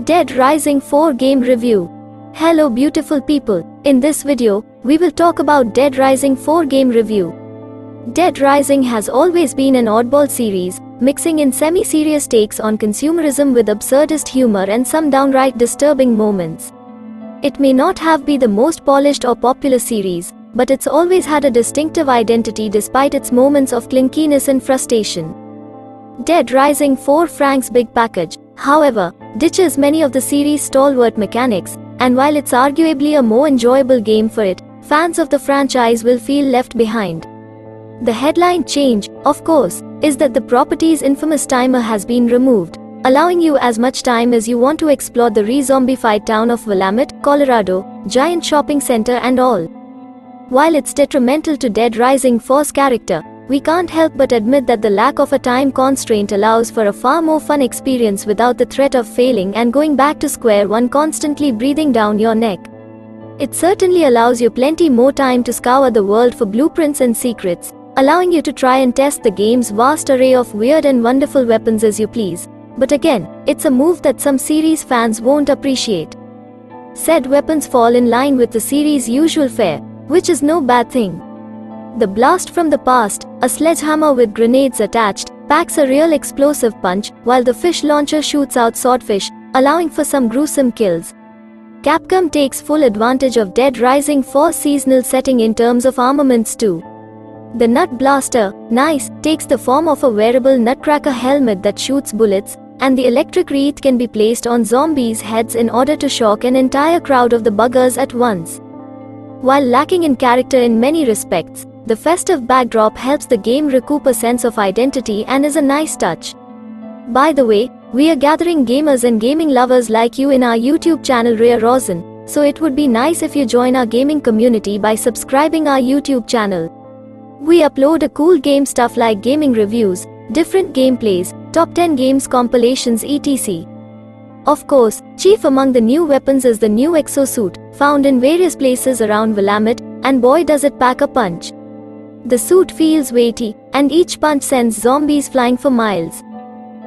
Dead Rising 4 Game Review. Hello beautiful people, in this video, we will talk about Dead Rising 4 Game Review. Dead Rising has always been an oddball series, mixing in semi-serious takes on consumerism with absurdist humor and some downright disturbing moments. It may not have been the most polished or popular series, but it's always had a distinctive identity despite its moments of clunkiness and frustration. Dead Rising 4 Frank's big package, however, ditches many of the series' stalwart mechanics, and while it's arguably a more enjoyable game for it, fans of the franchise will feel left behind. The headline change, of course, is that the property's infamous timer has been removed, allowing you as much time as you want to explore the re-zombified town of Willamette, Colorado, giant shopping center and all. While it's detrimental to Dead Rising 4's character, we can't help but admit that the lack of a time constraint allows for a far more fun experience without the threat of failing and going back to square one constantly breathing down your neck. It certainly allows you plenty more time to scour the world for blueprints and secrets, allowing you to try and test the game's vast array of weird and wonderful weapons as you please. But again, it's a move that some series fans won't appreciate. Said weapons fall in line with the series' usual fare, which is no bad thing. The blast from the past, a sledgehammer with grenades attached, packs a real explosive punch, while the fish launcher shoots out swordfish, allowing for some gruesome kills. Capcom takes full advantage of Dead Rising 4's seasonal setting in terms of armaments too. The Nut Blaster, nice, takes the form of a wearable nutcracker helmet that shoots bullets, and the electric wreath can be placed on zombies' heads in order to shock an entire crowd of the buggers at once. While lacking in character in many respects, the festive backdrop helps the game recoup a sense of identity and is a nice touch. By the way, we are gathering gamers and gaming lovers like you in our YouTube channel RAYAROZEN, so it would be nice if you join our gaming community by subscribing our YouTube channel. We upload a cool game stuff like gaming reviews, different gameplays, top 10 games compilations etc. Of course, chief among the new weapons is the new exosuit, found in various places around Willamette, and boy does it pack a punch. The suit feels weighty, and each punch sends zombies flying for miles.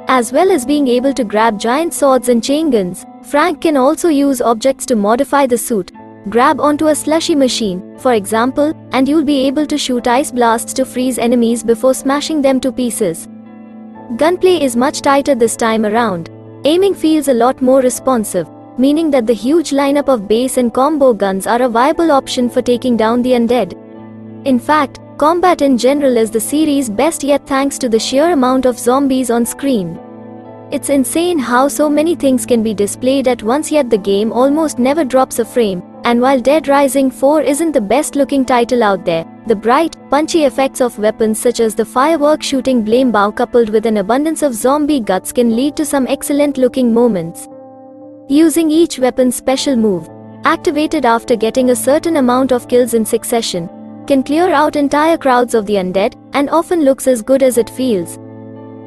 As well as being able to grab giant swords and chain guns, Frank can also use objects to modify the suit. Grab onto a slushy machine, for example, and you'll be able to shoot ice blasts to freeze enemies before smashing them to pieces. Gunplay is much tighter this time around. Aiming feels a lot more responsive, meaning that the huge lineup of base and combo guns are a viable option for taking down the undead. In fact, combat in general is the series' best yet thanks to the sheer amount of zombies on screen. It's insane how so many things can be displayed at once, yet the game almost never drops a frame, and while Dead Rising 4 isn't the best looking title out there, the bright, punchy effects of weapons such as the firework shooting blame bow coupled with an abundance of zombie guts can lead to some excellent looking moments. Using each weapon's special move, activated after getting a certain amount of kills in succession, can clear out entire crowds of the undead, and often looks as good as it feels.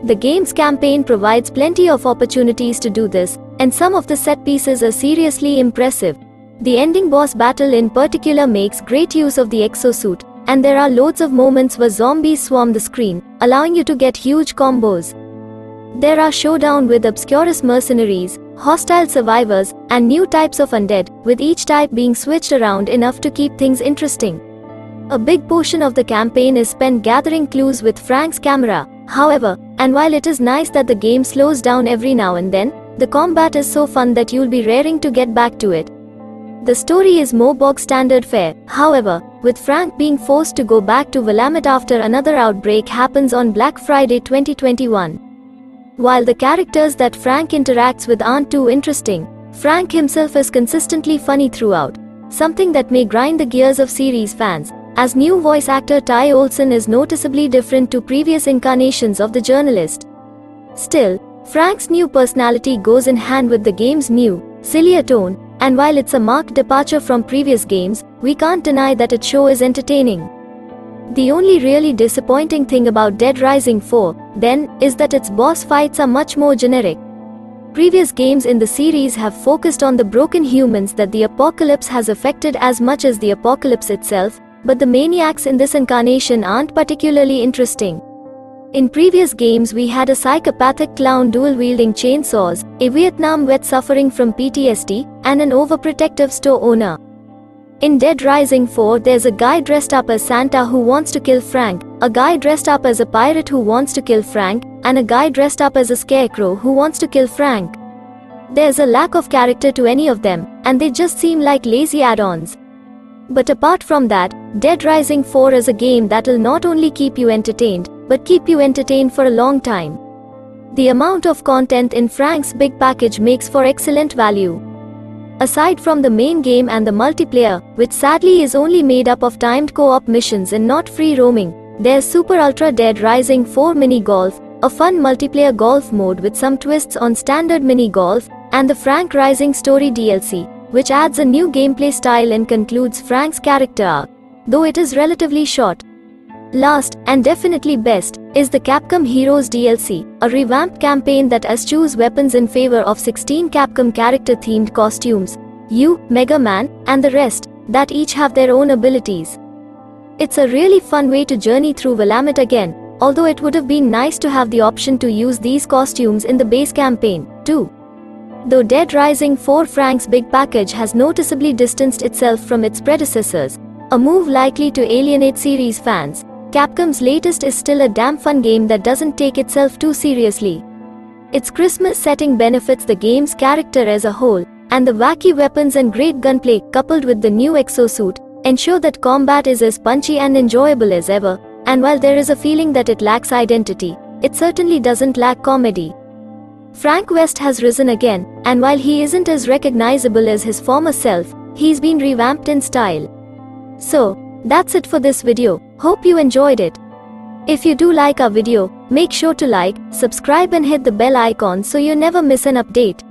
The game's campaign provides plenty of opportunities to do this, and some of the set pieces are seriously impressive. The ending boss battle in particular makes great use of the exosuit, and there are loads of moments where zombies swarm the screen, allowing you to get huge combos. There are showdown with obscurist mercenaries, hostile survivors, and new types of undead, with each type being switched around enough to keep things interesting. A big portion of the campaign is spent gathering clues with Frank's camera, however, and while it is nice that the game slows down every now and then, the combat is so fun that you'll be raring to get back to it. The story is more bog standard fare, however, with Frank being forced to go back to Willamette after another outbreak happens on Black Friday 2021. While the characters that Frank interacts with aren't too interesting, Frank himself is consistently funny throughout, something that may grind the gears of series fans, as new voice actor Ty Olsson is noticeably different to previous incarnations of the journalist. Still, Frank's new personality goes in hand with the game's new, sillier tone, and while it's a marked departure from previous games, we can't deny that its show is entertaining. The only really disappointing thing about Dead Rising 4, then, is that its boss fights are much more generic. Previous games in the series have focused on the broken humans that the apocalypse has affected as much as the apocalypse itself, but the maniacs in this incarnation aren't particularly interesting. In previous games we had a psychopathic clown dual-wielding chainsaws, a Vietnam vet suffering from PTSD, and an overprotective store owner. In Dead Rising 4 there's a guy dressed up as Santa who wants to kill Frank, a guy dressed up as a pirate who wants to kill Frank, and a guy dressed up as a scarecrow who wants to kill Frank. There's a lack of character to any of them, and they just seem like lazy add-ons. But apart from that, Dead Rising 4 is a game that'll not only keep you entertained, but keep you entertained for a long time. The amount of content in Frank's big package makes for excellent value. Aside from the main game and the multiplayer, which sadly is only made up of timed co-op missions and not free roaming, there's Super Ultra Dead Rising 4 Mini Golf, a fun multiplayer golf mode with some twists on standard mini golf, and the Frank Rising Story DLC, which adds a new gameplay style and concludes Frank's character arc, though it is relatively short. Last, and definitely best, is the Capcom Heroes DLC, a revamped campaign that eschews weapons in favor of 16 Capcom character-themed costumes, you, Mega Man, and the rest, that each have their own abilities. It's a really fun way to journey through Willamette again, although it would have been nice to have the option to use these costumes in the base campaign, too. Though Dead Rising 4 Frank's big package has noticeably distanced itself from its predecessors, a move likely to alienate series fans, Capcom's latest is still a damn fun game that doesn't take itself too seriously. Its Christmas setting benefits the game's character as a whole, and the wacky weapons and great gunplay, coupled with the new exosuit, ensure that combat is as punchy and enjoyable as ever, and while there is a feeling that it lacks identity, it certainly doesn't lack comedy. Frank West has risen again, and while he isn't as recognizable as his former self, he's been revamped in style. So, that's it for this video. Hope you enjoyed it. If you do like our video, make sure to like, subscribe and hit the bell icon so you never miss an update.